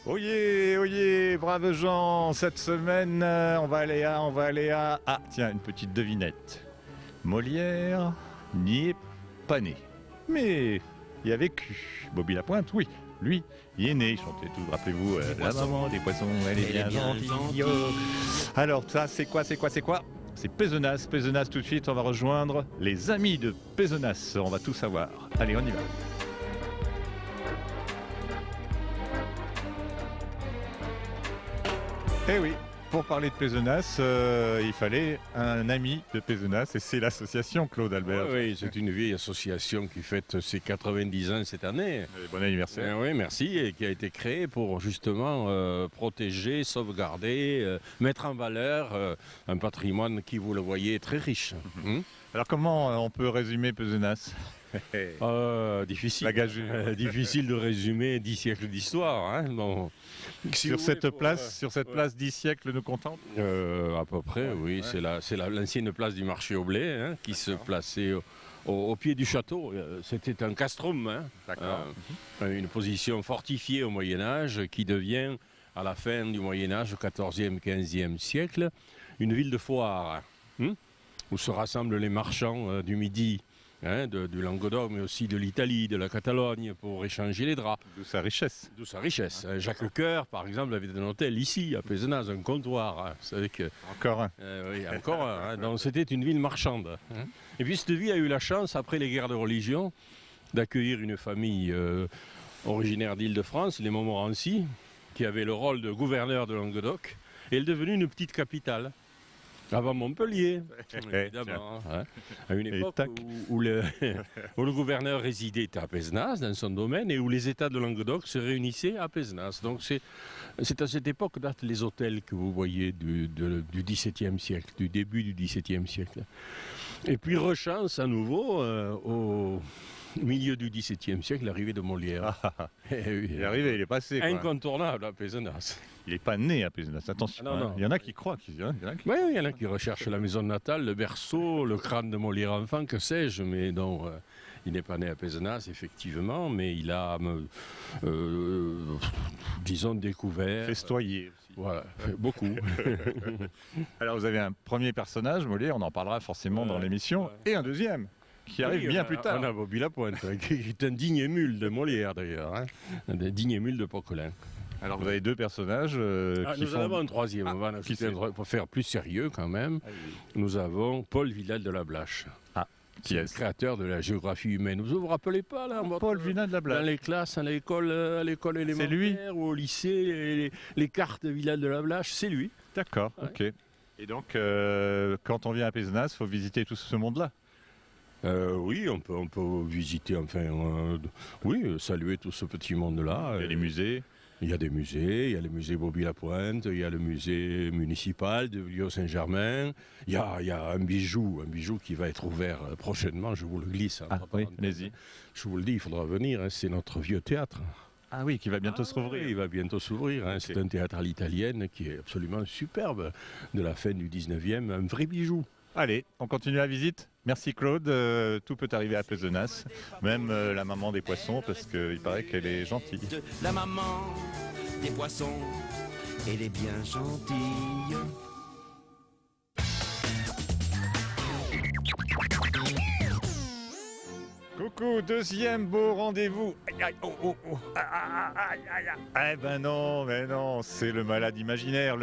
Oyez, oyez, braves gens, cette semaine, on va aller à... Ah, tiens, une petite devinette. Molière n'y est pas né. Mais il a vécu. Bobby Lapointe, oui, lui, il est né. Il chantait tout, rappelez-vous, la maman des poissons, elle est bien gentille. Alors, ça, c'est quoi? C'est Pézenas. Pézenas, tout de suite, on va rejoindre les amis de Pézenas. On va tout savoir. Allez, on y va. Eh oui, pour parler de Pézenas, il fallait un ami de Pézenas et c'est l'association Claude Albert. Oui, c'est une vieille association qui fête ses 90 ans cette année. Bon anniversaire. Oui, merci, et qui a été créée pour justement protéger, sauvegarder, mettre en valeur un patrimoine qui, vous le voyez, est très riche. Alors comment on peut résumer Pézenas? Difficile. La Difficile de résumer 10 siècles d'histoire. Hein, bon. Sur cette place 10 siècles nous contemple. À peu près, oui. Ouais. C'est l'ancienne place du marché au blé, hein, qui se plaçait au pied du château. C'était un castrum, hein, une position fortifiée au Moyen-Âge qui devient, à la fin du Moyen-Âge, au XIVe, XVe siècle, une ville de foire, où se rassemblent les marchands du Midi, du Languedoc, mais aussi de l'Italie, de la Catalogne, pour échanger les draps. D'où sa richesse. D'où sa richesse. Jacques Coeur, par exemple, avait un hôtel ici, à Pézenas, un comptoir. Vous savez que... Encore un. Oui, encore un. Donc c'était une ville marchande. Et puis cette ville a eu la chance, après les guerres de religion, d'accueillir une famille originaire d'Île-de-France, les Montmorency, qui avait le rôle de gouverneur de Languedoc, et elle est devenue une petite capitale. Avant Montpellier, évidemment, à une époque où le gouverneur résidait à Pézenas, dans son domaine, et où les États de Languedoc se réunissaient à Pézenas. Donc c'est à cette époque datent les hôtels que vous voyez du XVIIe siècle, du début du XVIIe siècle. Et puis rechance à nouveau au milieu du XVIIe siècle, l'arrivée de Molière. Oui. Il est arrivé, il est passé. Incontournable à Pézenas. Il n'est pas né à Pézenas, attention. Non. Il y en a qui croient. Oui, il y en a qui recherchent la maison natale, le berceau, le crâne de Molière enfant, que sais-je, mais non, il n'est pas né à Pézenas, effectivement, mais il a, disons, découvert... Festoyé aussi. Voilà, beaucoup. Alors vous avez un premier personnage, Molière, on en parlera forcément dans l'émission, et un deuxième qui arrive bien plus tard. On a Bobby Lapointe, qui est un digne émule de Molière d'ailleurs, un digne émule de Poquelin. Alors vous avez deux personnages nous en avons un troisième, pour faire plus sérieux quand même. Nous avons Paul Vidal de la Blache. Qui est le créateur de la géographie humaine. Vous vous rappelez pas là, Paul Vidal de la Blache. Dans les classes, à l'école élémentaire ou au lycée, les cartes de Vidal de la Blache, c'est lui. D'accord, ok. Et donc, quand on vient à Pézenas, il faut visiter tout ce monde-là. Oui, on peut visiter, saluer tout ce petit monde-là. Il y a les musées. Il y a des musées, il y a le musée Bobby Lapointe, il y a le musée municipal de Vieux-Saint-Germain, il y a un bijou qui va être ouvert prochainement, je vous le glisse. Oui, allez-y. Je vous le dis, il faudra venir, c'est notre vieux théâtre. Ah oui, qui va bientôt se rouvrir. Oui, il va bientôt s'ouvrir, okay. C'est un théâtre à l'italienne qui est absolument superbe, de la fin du 19e, un vrai bijou. Allez, on continue la visite. Merci Claude, tout peut arriver à Pézenas, même la maman des poissons, parce qu'il paraît qu'elle est gentille. La maman des poissons, elle est bien gentille. Coucou, deuxième beau rendez-vous. Eh ben non, mais non, c'est le malade imaginaire,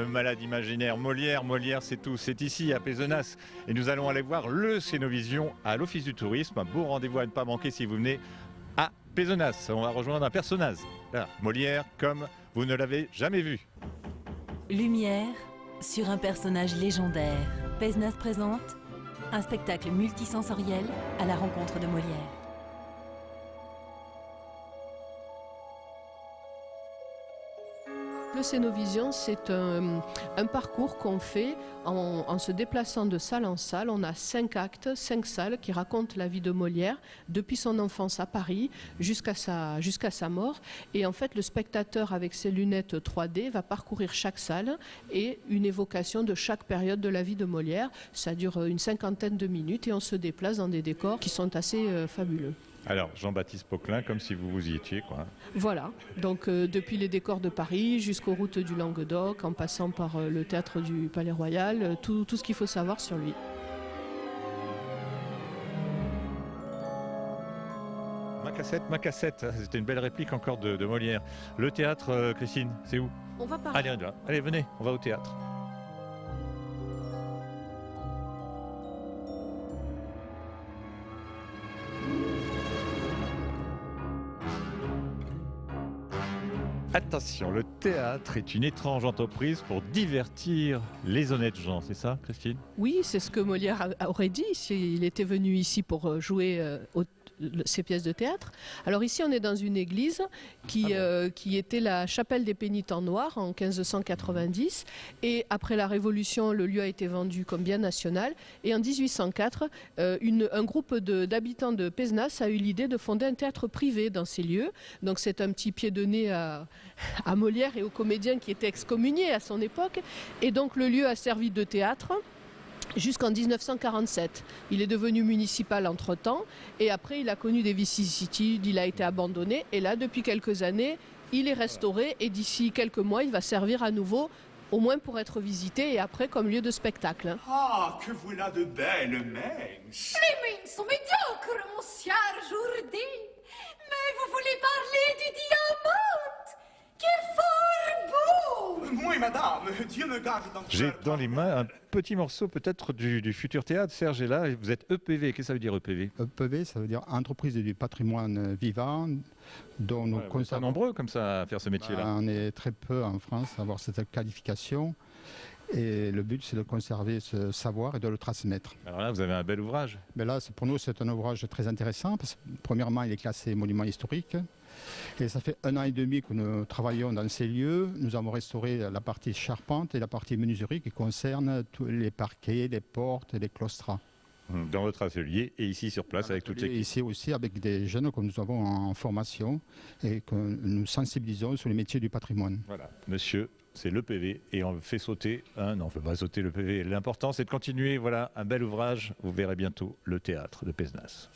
Molière, c'est tout, c'est ici à Pézenas. Et nous allons aller voir le Cénovision à l'Office du Tourisme. Un beau rendez-vous à ne pas manquer si vous venez à Pézenas. On va rejoindre un personnage, là, Molière, comme vous ne l'avez jamais vu. Lumière sur un personnage légendaire. Pézenas présente un spectacle multisensoriel à la rencontre de Molière. Le Cénovision, c'est un parcours qu'on fait en se déplaçant de salle en salle. On a 5 actes, 5 salles qui racontent la vie de Molière depuis son enfance à Paris jusqu'à sa mort. Et en fait, le spectateur avec ses lunettes 3D va parcourir chaque salle et une évocation de chaque période de la vie de Molière. Ça dure une 50aine de minutes et on se déplace dans des décors qui sont assez fabuleux. Alors, Jean-Baptiste Poquelin, comme si vous y étiez, quoi. Voilà, donc depuis les décors de Paris jusqu'aux routes du Languedoc, en passant par le théâtre du Palais Royal, tout ce qu'il faut savoir sur lui. Ma cassette, c'était une belle réplique encore de Molière. Le théâtre, Christine, c'est où? On va par Allez, venez, on va au théâtre. Attention, le théâtre est une étrange entreprise pour divertir les honnêtes gens, c'est ça, Christine? Oui, c'est ce que Molière aurait dit s'il était venu ici pour jouer ces pièces de théâtre. Alors ici, on est dans une église qui était la chapelle des pénitents noirs en 1590. Et après la Révolution, le lieu a été vendu comme bien national. Et en 1804, un groupe d'habitants de Pézenas a eu l'idée de fonder un théâtre privé dans ces lieux. Donc c'est un petit pied de nez à Molière et aux comédiens qui étaient excommuniés à son époque. Et donc le lieu a servi de théâtre jusqu'en 1947. Il est devenu municipal entre-temps et après il a connu des vicissitudes, il a été abandonné et là depuis quelques années il est restauré et d'ici quelques mois il va servir à nouveau au moins pour être visité et après comme lieu de spectacle. Ah, que voilà de belles mains! Les mines sont médiocres, mon cher Jourdain. Mais vous voulez parler du diamant, qui est fort beau. Oui, madame, Dieu me garde dans J'ai dans les mains un petit morceau peut-être du futur théâtre. Serge est là, et vous êtes EPV. Qu'est-ce que ça veut dire EPV? EPV, ça veut dire Entreprise du patrimoine vivant, dont nous Vous êtes pas conservons. nombreux comme ça à faire ce métier-là. On est très peu en France à avoir cette qualification. Et le but, c'est de conserver ce savoir et de le transmettre. Alors là, vous avez un bel ouvrage. Mais là, pour nous, c'est un ouvrage très intéressant parce que, premièrement, il est classé monument historique. Et ça fait 1 an et demi que nous travaillons dans ces lieux. Nous avons restauré la partie charpente et la partie menuiserie qui concerne tous les parquets, les portes et les claustras. Dans votre atelier et ici sur place avec toute l'équipe. Ici aussi avec des jeunes que nous avons en formation et que nous sensibilisons sur les métiers du patrimoine. Voilà, monsieur, c'est le PV et on fait sauter. Non, on ne fait pas sauter le PV. L'important, c'est de continuer. Voilà, un bel ouvrage. Vous verrez bientôt le théâtre de Pézenas.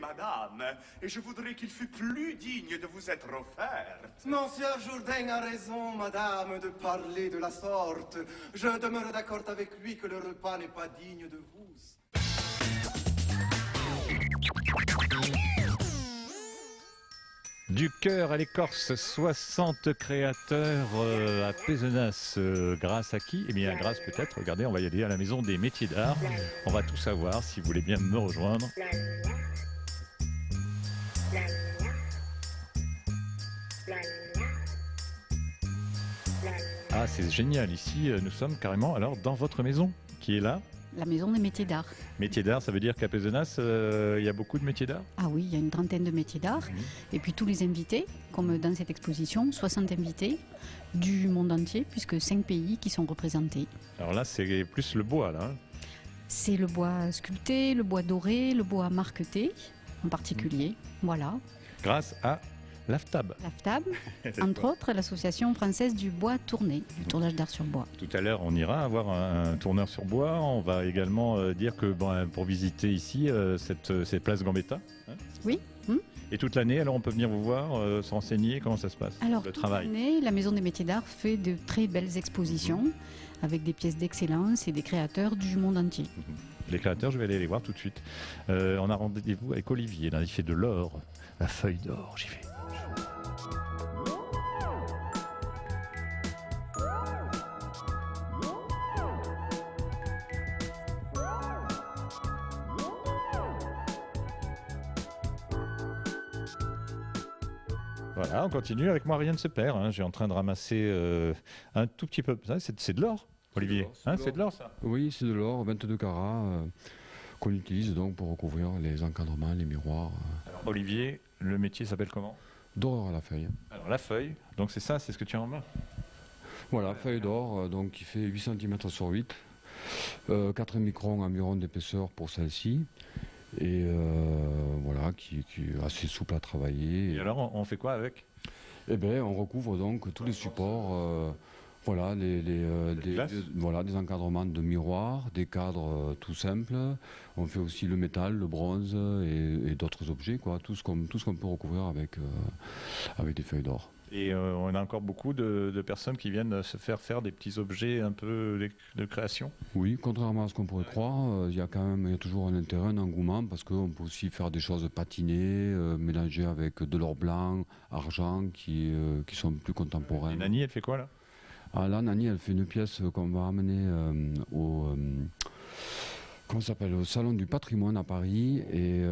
Madame, et je voudrais qu'il fût plus digne de vous être offert. Monsieur Jourdain a raison, madame, de parler de la sorte. Je demeure d'accord avec lui que le repas n'est pas digne de vous. Du cœur à l'écorce, 60 créateurs à Pézenas. Grâce à qui? Eh bien, grâce peut-être, regardez, on va y aller à la Maison des Métiers d'Art. On va tout savoir si vous voulez bien me rejoindre. Ah, c'est génial. Ici, nous sommes carrément alors dans votre maison qui est là. La Maison des Métiers d'Art. Métiers d'art, ça veut dire qu'à Pézenas, il y a beaucoup de métiers d'art? Ah oui, il y a une trentaine de métiers d'art. Et puis tous les invités, comme dans cette exposition, 60 invités du monde entier, puisque 5 pays qui sont représentés. Alors là, c'est plus le bois, là. C'est le bois sculpté, le bois doré, le bois marqueté, en particulier. Voilà. Grâce à l'AFTAB. L'AFTAB, entre autres, l'association française du bois tourné, du tournage d'art sur bois. Tout à l'heure, on ira voir un tourneur sur bois. On va également dire que pour visiter ici cette place Gambetta. Oui. Et toute l'année, alors on peut venir vous voir, se renseigner, comment ça se passe? Alors, le toute travail. l'année, la Maison des Métiers d'Art fait de très belles expositions avec des pièces d'excellence et des créateurs du monde entier. Les créateurs, je vais aller les voir tout de suite. On a rendez-vous avec Olivier, là, il fait de l'or, la feuille d'or, j'y vais. Voilà, on continue. Avec moi, rien ne se perd. J'ai en train de ramasser un tout petit peu. C'est de l'or, Olivier. C'est de l'or, ça? Oui, c'est de l'or, 22 carats, qu'on utilise donc pour recouvrir les encadrements, les miroirs. Alors, Olivier, le métier s'appelle comment? Doreur à la feuille. Alors, la feuille, donc c'est ça, c'est ce que tu as en main? Voilà, feuille d'or, donc qui fait 8 cm sur 8, 4 microns environ d'épaisseur pour celle-ci. Et voilà, qui est assez souple à travailler. Et alors, on fait quoi avec? Eh bien, on recouvre donc tous les supports Voilà, glace. voilà, des encadrements de miroirs, des cadres tout simples. On fait aussi le métal, le bronze et d'autres objets, quoi. Tout ce qu'on peut recouvrir avec des feuilles d'or. Et on a encore beaucoup de personnes qui viennent se faire des petits objets un peu de création. Oui, contrairement à ce qu'on pourrait croire, il y a toujours un intérêt, un engouement, parce qu'on peut aussi faire des choses patinées, mélangées avec de l'or blanc, argent, qui sont plus contemporaines. Et Nani, elle fait quoi là? Ah là, Nani, elle fait une pièce qu'on va amener au Salon du Patrimoine à Paris. Et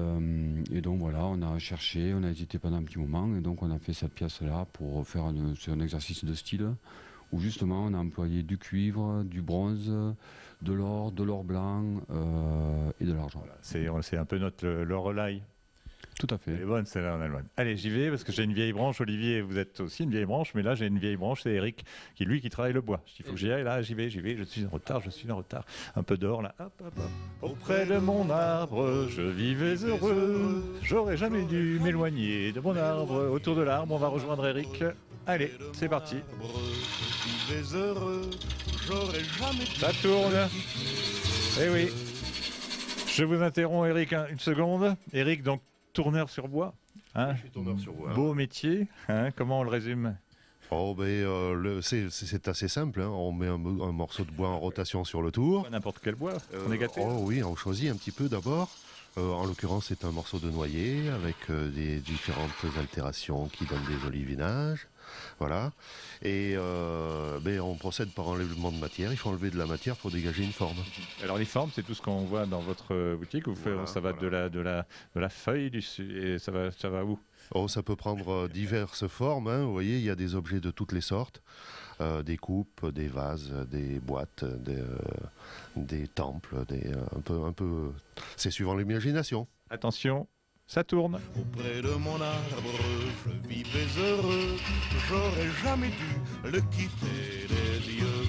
donc voilà, on a cherché, on a hésité pendant un petit moment, et donc on a fait cette pièce-là pour faire un exercice de style, où justement on a employé du cuivre, du bronze, de l'or blanc et de l'argent. Voilà, c'est un peu le relais. Tout à fait. Elle est bonne celle-là en Allemagne. Allez, j'y vais parce que j'ai une vieille branche. Olivier, vous êtes aussi une vieille branche, mais là j'ai une vieille branche, c'est Eric qui travaille le bois. Il faut que j'y aille, là j'y vais, je suis en retard. Un peu d'or là, hop. Auprès de mon arbre, je vivais heureux. J'aurais jamais dû m'éloigner de mon arbre. Autour de l'arbre, on va rejoindre Eric. Allez, c'est parti. Ça tourne. Eh oui. Je vous interromps Eric une seconde. Eric, donc tourneur sur bois. Hein, je suis tourneur sur bois. Beau métier. Hein, comment on le résume? C'est assez simple. Hein. On met un morceau de bois en rotation sur le tour. N'importe quel bois. On est gâté. Oui, on choisit un petit peu d'abord. En l'occurrence, c'est un morceau de noyer avec des différentes altérations qui donnent des jolis vinages. Voilà. Et on procède par enlèvement de matière. Il faut enlever de la matière pour dégager une forme. Alors les formes, c'est tout ce qu'on voit dans votre boutique. Ça va de la feuille et ça va où? Ça peut prendre diverses formes. Hein. Vous voyez, il y a des objets de toutes les sortes. Des coupes, des vases, des boîtes, des temples, un peu. C'est suivant l'imagination. Attention, ça tourne. Auprès de mon arbre, je vivais heureux. J'aurais jamais dû le quitter des yeux.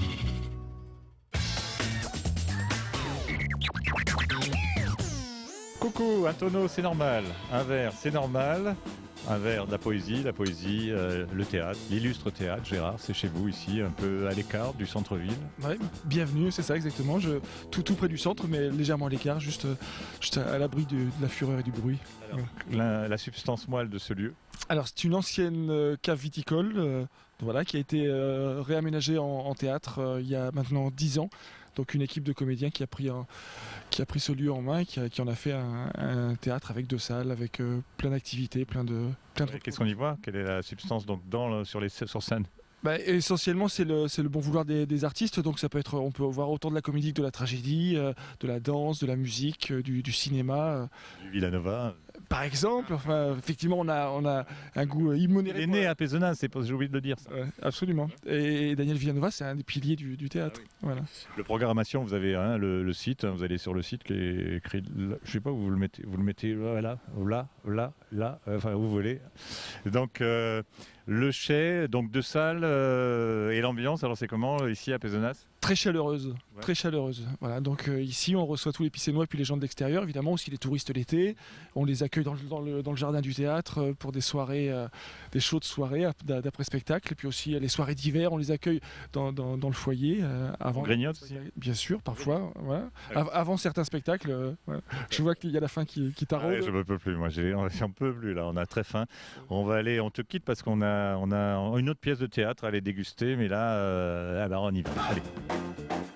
Coucou, un tonneau c'est normal, un verre c'est normal. Un verre de la poésie, le théâtre, l'illustre théâtre, Gérard, c'est chez vous ici, un peu à l'écart du centre-ville. Ouais, bienvenue, c'est ça exactement, tout près du centre, mais légèrement à l'écart, juste à l'abri de la fureur et du bruit. Alors, la substance moelle de ce lieu? Alors c'est une ancienne cave viticole qui a été réaménagée en théâtre il y a maintenant 10 ans. Donc une équipe de comédiens qui a pris ce lieu en main et qui en a fait un théâtre avec 2 salles, avec plein d'activités, plein de... Qu'est-ce qu'on y voit? Quelle est la substance donc sur scène? Essentiellement, c'est le bon vouloir des artistes. Donc ça peut être, on peut voir autant de la comédie que de la tragédie, de la danse, de la musique, du cinéma. Du Villanova. Par exemple, enfin, effectivement, on a un goût immodéré. Il est né à Pézenas, j'ai oublié de le dire. Ça. Absolument. Et Daniel Villanova, c'est un des piliers du théâtre. Ah oui. Voilà. Le programmation, vous avez le site, vous allez sur le site qui est écrit, je sais pas, vous le mettez là, enfin où vous voulez. Donc le chai, donc 2 salles et l'ambiance. Alors c'est comment ici à Pézenas? Très chaleureuse, très chaleureuse. Voilà, donc ici on reçoit tous les Pissénois et puis les gens de l'extérieur, évidemment aussi les touristes l'été. On les accueille dans le jardin du théâtre pour des soirées, des chaudes soirées d'après spectacle. Et puis aussi les soirées d'hiver, on les accueille dans le foyer. Avant. On grignote aussi? Bien sûr, parfois. Voilà. Avant certains spectacles, je vois qu'il y a la faim qui taraude. Je ne peux plus, moi j'en peux plus là, on a très faim. On te quitte parce qu'on a une autre pièce de théâtre à aller déguster, mais là, alors on y va. Allez.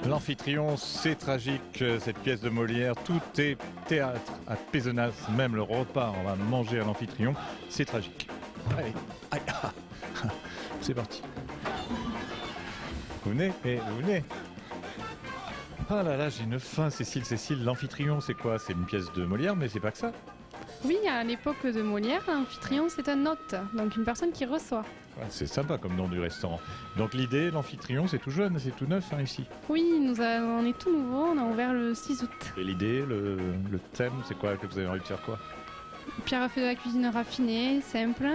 L'Amphitryon, c'est tragique, cette pièce de Molière, tout est théâtre à Pézenas, même le repas, on va manger à l'Amphitryon, c'est tragique. Allez, c'est parti. Vous venez? Vous venez? Ah là là, j'ai une faim, Cécile, l'Amphitryon, c'est quoi? C'est une pièce de Molière, mais c'est pas que ça. Oui, à l'époque de Molière, l'Amphitryon, c'est un hôte, donc une personne qui reçoit. Ouais, c'est sympa comme nom du restaurant. Donc l'idée, l'Amphitryon, c'est tout jeune, c'est tout neuf ici. Oui, on est tout nouveau, on a ouvert le 6 août. Et l'idée, le thème, c'est quoi? Que vous avez envie de faire quoi? Pierre a fait de la cuisine raffinée, simple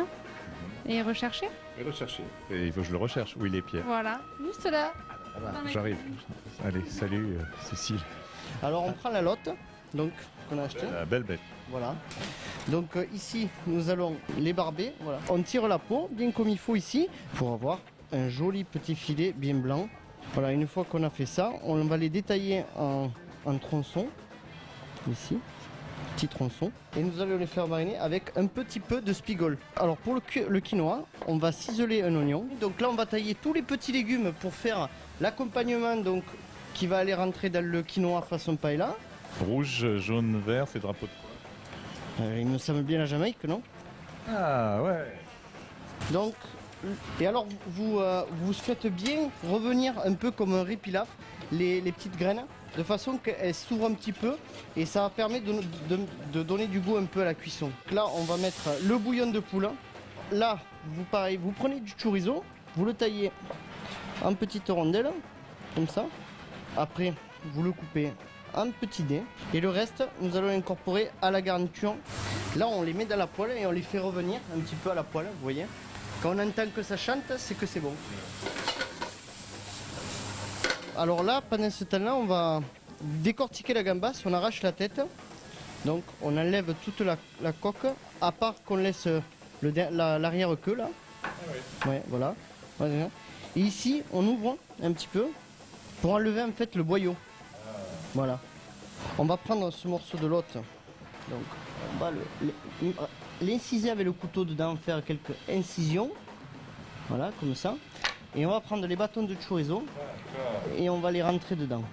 et recherchée. Et il faut que je le recherche. Où il est, Pierre? Voilà, juste là. J'arrive. Allez, salut Cécile. Alors on prend la lotte donc qu'on a acheté. La belle bête. Voilà. Donc ici nous allons les barber. Voilà. On tire la peau bien comme il faut ici pour avoir un joli petit filet bien blanc. Voilà, une fois qu'on a fait ça, on va les détailler en tronçons, ici, petits tronçons. Et nous allons les faire mariner avec un petit peu de spigol. Alors pour le quinoa, on va ciseler un oignon. Donc là, on va tailler tous les petits légumes pour faire l'accompagnement donc qui va aller rentrer dans le quinoa façon paella. Rouge, jaune, vert, c'est drapeau de quoi? Il me semble bien la Jamaïque, non? Ah ouais. Donc, et alors vous faites bien revenir un peu comme un riz pilaf les petites graines, de façon qu'elles s'ouvrent un petit peu et ça va permettre de donner du goût un peu à la cuisson. Donc là, on va mettre le bouillon de poule. Là, pareil, vous prenez du chorizo, vous le taillez en petites rondelles, comme ça. Après, vous le coupez en petits dés. Et le reste, nous allons l'incorporer à la garniture. Là, on les met dans la poêle et on les fait revenir un petit peu à la poêle, vous voyez. Quand on entend que ça chante, c'est que c'est bon. Alors là, pendant ce temps-là, on va décortiquer la gambasse, on arrache la tête. Donc, on enlève toute la coque, à part qu'on laisse l'arrière-queue, là. Ouais, voilà. Et ici, on ouvre un petit peu pour enlever en fait le boyau. Voilà. On va prendre ce morceau de l'hôte. Donc, on va l'inciser avec le couteau dedans, faire quelques incisions. Voilà, comme ça. Et on va prendre les bâtons de chorizo et on va les rentrer dedans.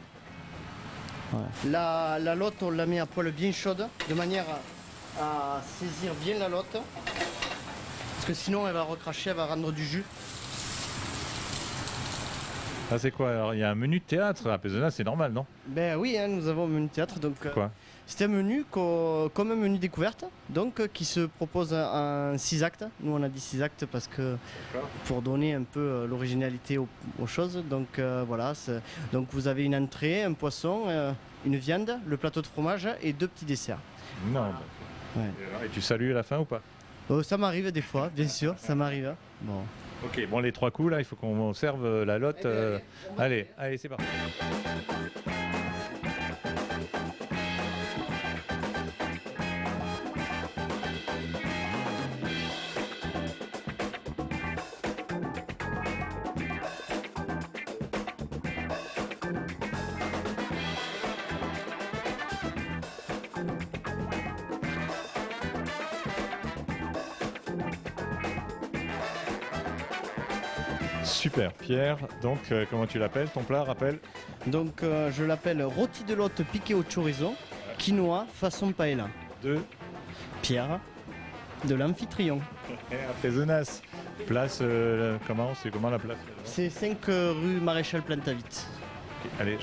Voilà. La lotte, on la met à poêle bien chaude, de manière à saisir bien la lotte. Parce que sinon, elle va recracher, elle va rendre du jus. Ah, c'est quoi? Alors, il y a un menu de théâtre à Pézenas, c'est normal, non? Ben oui, hein, nous avons un menu théâtre. Donc, quoi? c'est un menu comme un menu découverte, donc qui se propose en 6 actes. Nous, on a dit 6 actes parce que pour donner un peu l'originalité aux choses. Donc voilà, donc vous avez une entrée, un poisson, une viande, le plateau de fromage et 2 petits desserts. Non. Ouais. Et tu salues à la fin ou pas? Ça m'arrive des fois, bien sûr, ça m'arrive. Bon. Ok, bon, les 3 coups là, il faut qu'on serve la lotte. Allez, c'est parti. Super, Pierre. Donc, comment tu l'appelles? Ton plat, rappelle? Donc, je l'appelle rôti de lotte piqué au chorizo, quinoa façon paella. De Pierre, de l'Amphitryon. À Pézenas. Place, c'est comment la place? C'est 5 rue Maréchal Plantavit. Okay, allez,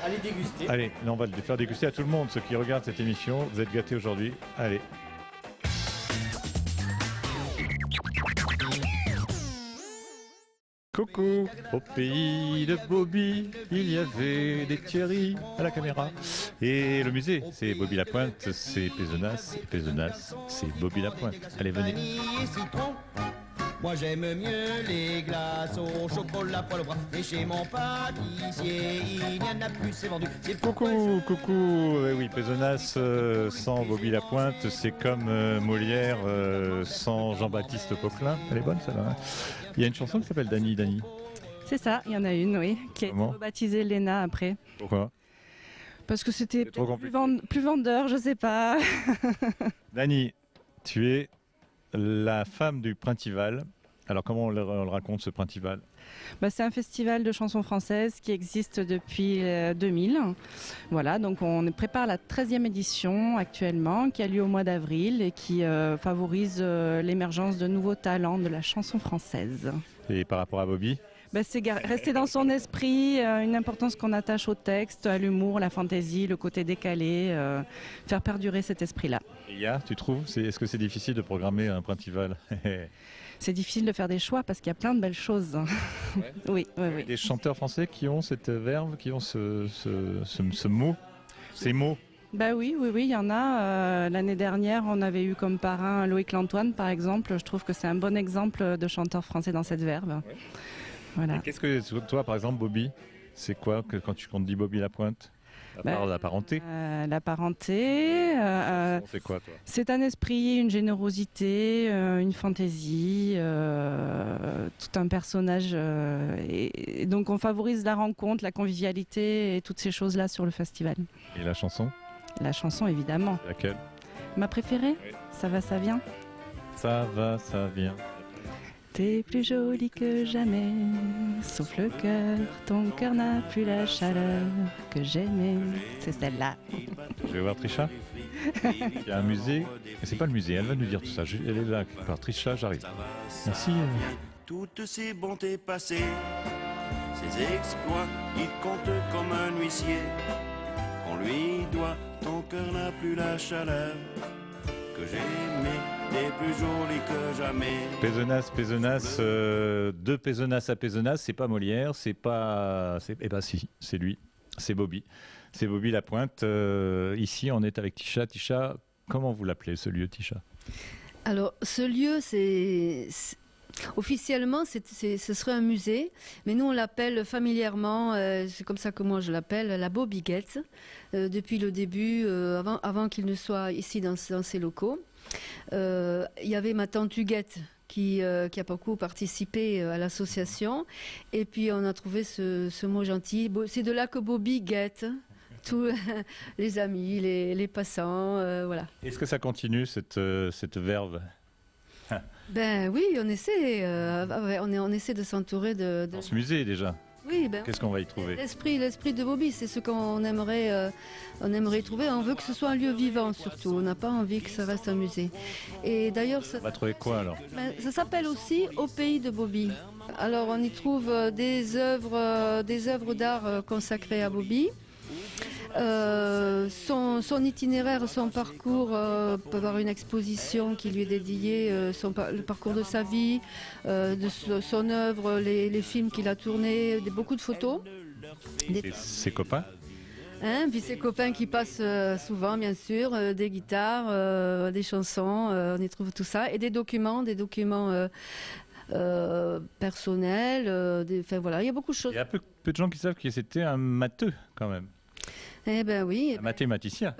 Allez déguster. Allez, là, on va le faire déguster à tout le monde, ceux qui regardent cette émission. Vous êtes gâtés aujourd'hui. Allez. Coucou, au pays de Bobby, il y avait des Thierry à la caméra. Et le musée, c'est Bobby Lapointe, c'est Pézenas, et Pézenas, c'est Bobby Lapointe. Allez, venez. Moi j'aime mieux les glaces au chocolat pour le bras. Et chez mon pâtissier, il n'y en a plus, c'est vendu. Coucou, oui, Pézenas sans Bobby Lapointe, c'est comme Molière sans Jean-Baptiste Poquelin. Elle est bonne celle-là, hein. Il y a une chanson qui s'appelle Dany. C'est ça, il y en a une, oui, qui est rebaptisée Léna après. Pourquoi? Parce que c'était plus vendeur, je sais pas. Dany, tu es la femme du Printival. Alors comment on le raconte ce Printival? C'est un festival de chansons françaises qui existe depuis 2000. Voilà, donc on prépare la 13e édition actuellement, qui a lieu au mois d'avril et qui favorise l'émergence de nouveaux talents de la chanson française. Et par rapport à Bobby? C'est rester dans son esprit, une importance qu'on attache au texte, à l'humour, la fantaisie, le côté décalé, faire perdurer cet esprit-là. Et tu trouves? Est-ce que c'est difficile de programmer un Printival? C'est difficile de faire des choix parce qu'il y a plein de belles choses. Ouais. Oui. Des chanteurs français qui ont cette verve, qui ont ce mot, ces mots. Oui, il y en a. L'année dernière, on avait eu comme parrain Loïc Lantoine, par exemple. Je trouve que c'est un bon exemple de chanteur français dans cette verve. Ouais. Voilà. Qu'est-ce que toi, par exemple, Bobby, c'est quoi quand tu dit Bobby Lapointe? À part la parenté. La parenté. C'est quoi, toi? C'est un esprit, une générosité, une fantaisie, tout un personnage. Et donc on favorise la rencontre, la convivialité et toutes ces choses-là sur le festival. Et la chanson? La chanson, évidemment. Laquelle? Ma préférée? Oui. Ça va, ça vient. Ça va, ça vient. T'es plus jolie que jamais, sauf le cœur. Ton cœur n'a plus la chaleur que j'aimais. C'est celle-là. Je vais voir Trisha. Il y a un musée. Et c'est pas le musée, elle va nous dire tout ça. Elle est là. Par Trisha, j'arrive. Merci. Toutes ces bontés passées, ses exploits, il compte comme un huissier. On lui doit, ton cœur n'a plus la chaleur que j'aimais. T'es plus jolie que jamais. Pézenas, de Pézenas à Pézenas, c'est pas Molière, c'est pas... Eh ben si, c'est lui, c'est Bobby. C'est Bobby Lapointe. Ici, on est avec Tisha. Tisha, comment vous l'appelez, ce lieu, Tisha? Alors, ce lieu, officiellement, ce serait un musée, mais nous, on l'appelle familièrement, c'est comme ça que moi je l'appelle, la Bobby Gate, depuis le début, avant qu'il ne soit ici dans ces locaux. Il y avait ma tante Huguette qui a beaucoup participé à l'association, et puis on a trouvé ce mot gentil. C'est de là que Bobby guette tous les amis, les passants, voilà. Est-ce que ça continue, cette verve? Ben oui, on essaie, on essaie de s'entourer de... Dans ce musée déjà? Oui, ben, qu'est-ce qu'on va y trouver? L'esprit de Bobby, c'est ce qu'on aimerait y trouver. On veut que ce soit un lieu vivant surtout. On n'a pas envie que ça reste un musée. Et d'ailleurs, on va trouver quoi alors? Ça s'appelle aussi Au pays de Bobby. Alors on y trouve des œuvres d'art consacrées à Bobby. Son itinéraire, son parcours, peut avoir une exposition qui lui est dédiée, le parcours de sa vie, de son œuvre, les films qu'il a tournés, beaucoup de photos. Et ses copains? Puis ses copains qui passent souvent, bien sûr, des guitares, des chansons, on y trouve tout ça, et des documents personnels, enfin voilà, il y a beaucoup de choses. Il y a peu de gens qui savent que c'était un matheux quand même. Eh ben oui. Un mathématicien.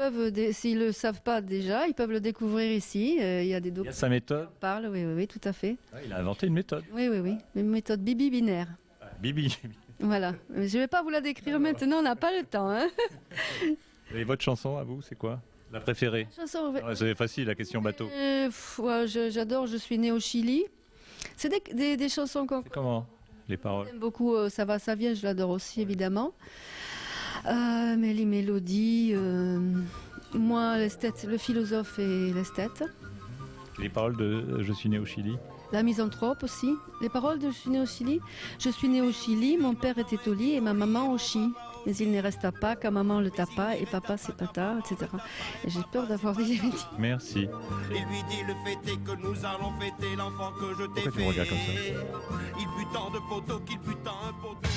S'ils ne le savent pas déjà, ils peuvent le découvrir ici. Il y a des documents. Il y a sa méthode. Qui parlent, oui, tout à fait. Il a inventé une méthode. Oui, une méthode Bibi binaire. Bibi. Voilà. Je ne vais pas vous la décrire maintenant, on n'a pas le temps. Hein. Et votre chanson à vous, c'est quoi? La préférée? C'est facile, la question bateau. J'adore, je suis née au Chili. C'est des chansons qu'on... Comment les paroles? J'aime beaucoup, ça va, ça vient, je l'adore aussi, évidemment. Mais les mélodies, moi, le philosophe et l'esthète. Les paroles de Je suis né au Chili? La misanthrope aussi. Les paroles de Je suis né au Chili. Je suis né au Chili, mon père était au lit et ma maman au chi. Mais il ne resta pas qu'à maman le tapa et papa c'est pata, etc. Et j'ai peur d'avoir dit. Merci. Et lui dit le fait est que nous allons fêter l'enfant que je t'ai fait. Pourquoi tu me regardes comme ça? Il fut tant de poteaux qu'il fut tant un poteau.